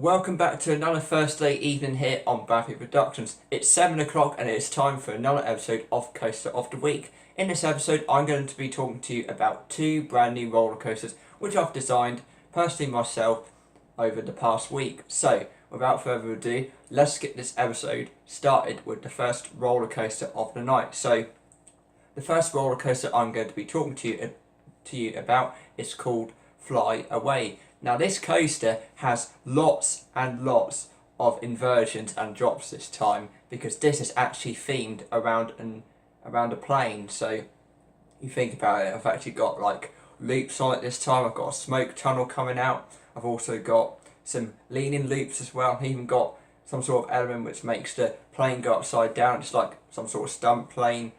Welcome back to another Thursday evening here on Branthwaite Productions. It's 7 o'clock and it's time for another episode of Coaster of the Week. In this episode I'm going to be talking to you about two brand new roller coasters which I've designed personally myself over the past week. So without further ado, let's get this episode started with the first roller coaster of the night. So the first roller coaster I'm going to be talking to you about is called Fly Away. Now this coaster has lots and lots of inversions and drops this time because this is actually themed around a plane. So you think about it, I've actually got like loops on it this time. I've got a smoke tunnel coming out. I've also got some leaning loops as well. I've even got some sort of element which makes the plane go upside down. It's like some sort of stunt plane,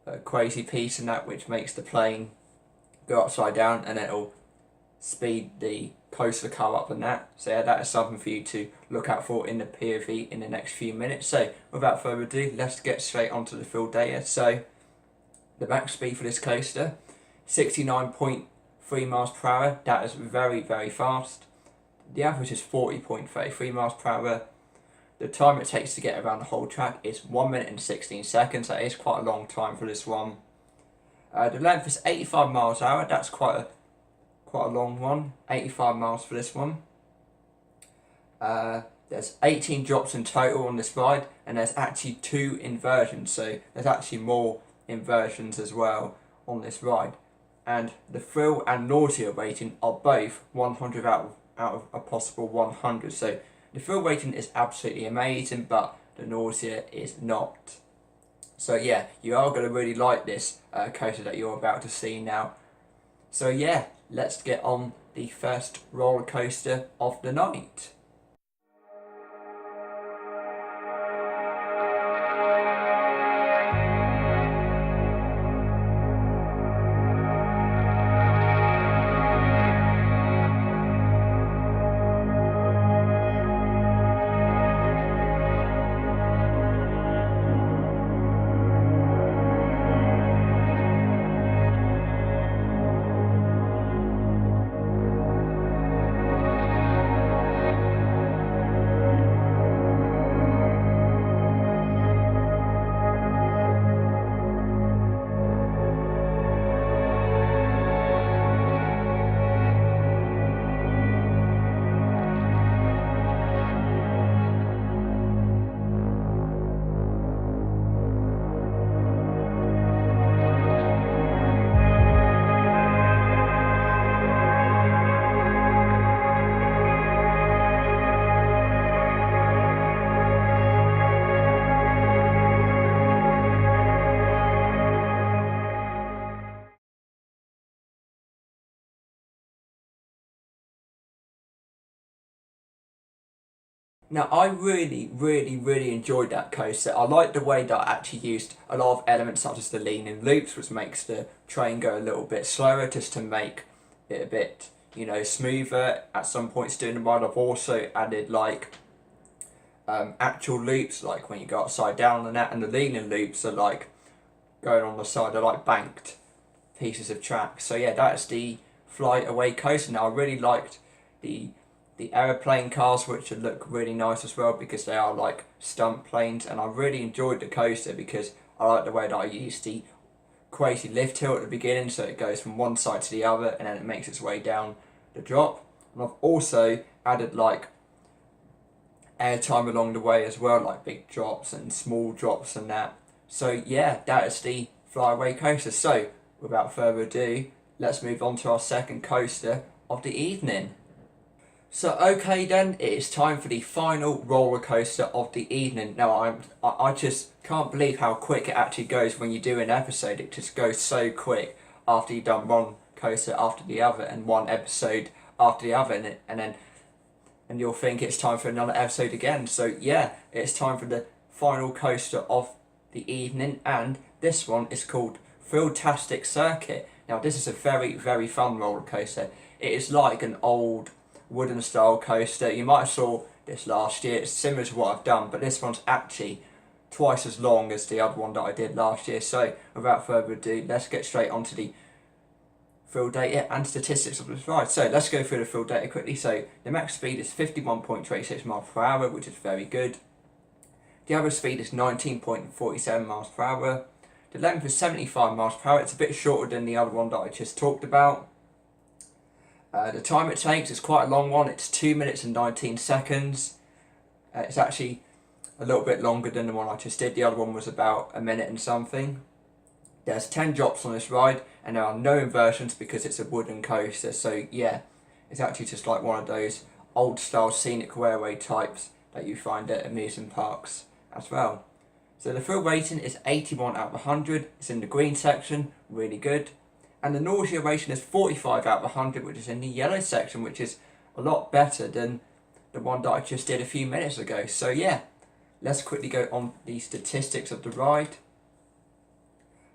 a crazy piece in that which makes the plane go upside down and it'll speed the coaster car up and that. So yeah, that is something for you to look out for in the POV in the next few minutes. So without further ado, let's get straight onto the field data. So the max speed for this coaster, 69.3 miles per hour. That is very, very fast. The average is 40.33 miles per hour. The time it takes to get around the whole track is 1 minute and 16 seconds. That is quite a long time for this one. The length is 85 miles per hour. That's quite a long one, 85 miles for this one. There's 18 drops in total on this ride, and there's actually 2 inversions, so there's actually more inversions as well on this ride. And the thrill and nausea rating are both 100 out of a possible 100. So the thrill rating is absolutely amazing, but the nausea is not. So yeah, you are going to really like this coaster that you're about to see now. So yeah, let's get on the first roller coaster of the night. Now I really enjoyed that coaster. I like the way that I actually used a lot of elements such as the leaning loops, which makes the train go a little bit slower just to make it a bit, smoother at some points during the ride. I've also added like actual loops, like when you go upside down and that, and the leaning loops are like going on the side, they're like banked pieces of track. So yeah, that's the Fly Away coaster. Now I really liked the aeroplane cars, which look really nice as well because they are like stunt planes, and I really enjoyed the coaster because I like the way that I used the crazy lift hill at the beginning, so it goes from one side to the other and then it makes its way down the drop. And I've also added like airtime along the way as well, like big drops and small drops and that. So yeah, that is the Fly Away coaster. So without further ado, let's move on to our second coaster of the evening. So okay then, it is time for the final roller coaster of the evening. Now I just can't believe how quick it actually goes when you do an episode. It just goes so quick after you've done one coaster after the other and one episode after the other, and you'll think it's time for another episode again. So yeah, it's time for the final coaster of the evening, and this one is called Thrilltastic Circuit. Now this is a very fun roller coaster. It is like an old wooden style coaster. You might have saw this last year. It's similar to what I've done, but this one's actually twice as long as the other one that I did last year. So without further ado, let's get straight onto the field data and statistics of this ride. So let's go through the field data quickly. So the max speed is 51.26 miles per hour, which is very good. The average speed is 19.47 miles per hour. The length is 75 miles per hour. It's a bit shorter than the other one that I just talked about. The time it takes is quite a long one. It's 2 minutes and 19 seconds. It's actually a little bit longer than the one I just did. The other one was about a minute and something. There's 10 drops on this ride, and there are no inversions because it's a wooden coaster. So yeah, it's actually just like one of those old style scenic railway types that you find at amusement parks as well. So the thrill rating is 81 out of 100. It's in the green section, really good. And the nausea rating is 45 out of 100, which is in the yellow section, which is a lot better than the one that I just did a few minutes ago. So yeah, let's quickly go on the statistics of the ride.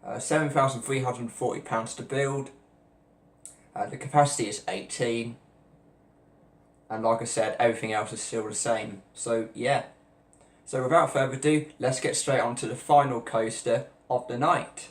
£7,340 to build. The capacity is 18. And like I said, everything else is still the same. So yeah. So without further ado, let's get straight on to the final coaster of the night.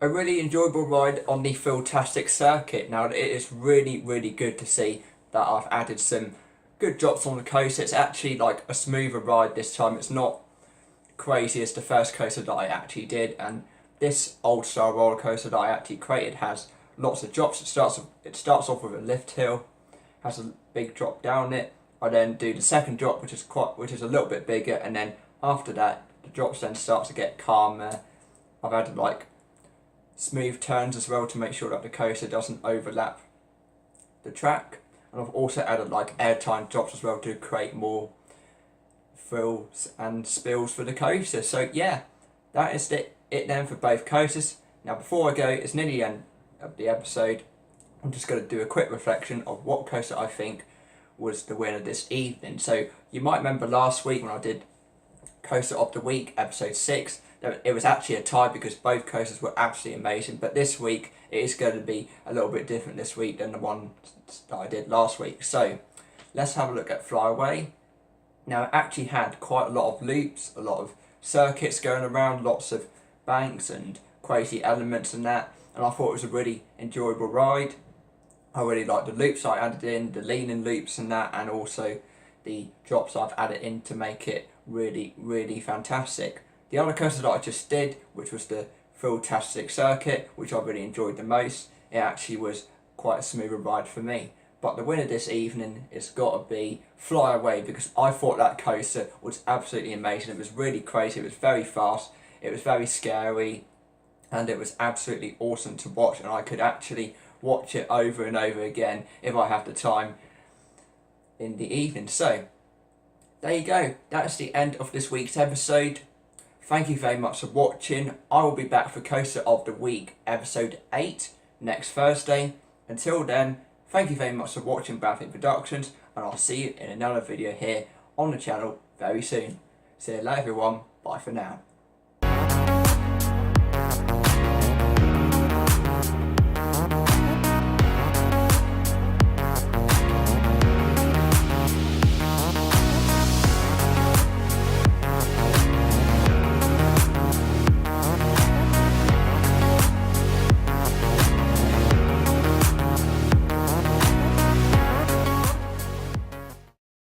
A really enjoyable ride on the Thrilltastic circuit. Now it is really good to see that I've added some good drops on the coaster. It's actually like a smoother ride this time. It's not crazy as the first coaster that I actually did, and this old style roller coaster that I actually created has lots of drops. It starts off with a lift hill, has a big drop down it. I then do the second drop, which is a little bit bigger, and then after that the drops then start to get calmer. I've added like smooth turns as well to make sure that the coaster doesn't overlap the track, and I've also added like airtime drops as well to create more thrills and spills for the coaster. So yeah, that is it then for both coasters. Now before I go, it's nearly the end of the episode. I'm just going to do a quick reflection of what coaster I think was the winner this evening. So you might remember last week when I did Coaster of the Week, episode 6, it was actually a tie because both coasters were absolutely amazing. But this week, it is going to be a little bit different this week than the one that I did last week. So let's have a look at Flyaway. Now it actually had quite a lot of loops, a lot of circuits going around, lots of banks and crazy elements and that. And I thought it was a really enjoyable ride. I really liked the loops I added in, the leaning loops and that, and also the drops I've added in to make it really fantastic. The other coaster that I just did, which was the Thrilltastic circuit, which I really enjoyed the most, it actually was quite a smoother ride for me. But the winner this evening has got to be Fly Away, because I thought that coaster was absolutely amazing. It was really crazy, it was very fast, it was very scary, and it was absolutely awesome to watch, and I could actually watch it over and over again if I have the time in the evening. So there you go, that's the end of this week's episode. Thank you very much for watching. I will be back for Coaster of the Week episode 8 next Thursday. Until then, thank you very much for watching Branthwaite Productions, and I'll see you in another video here on the channel very soon. See you later everyone, bye for now.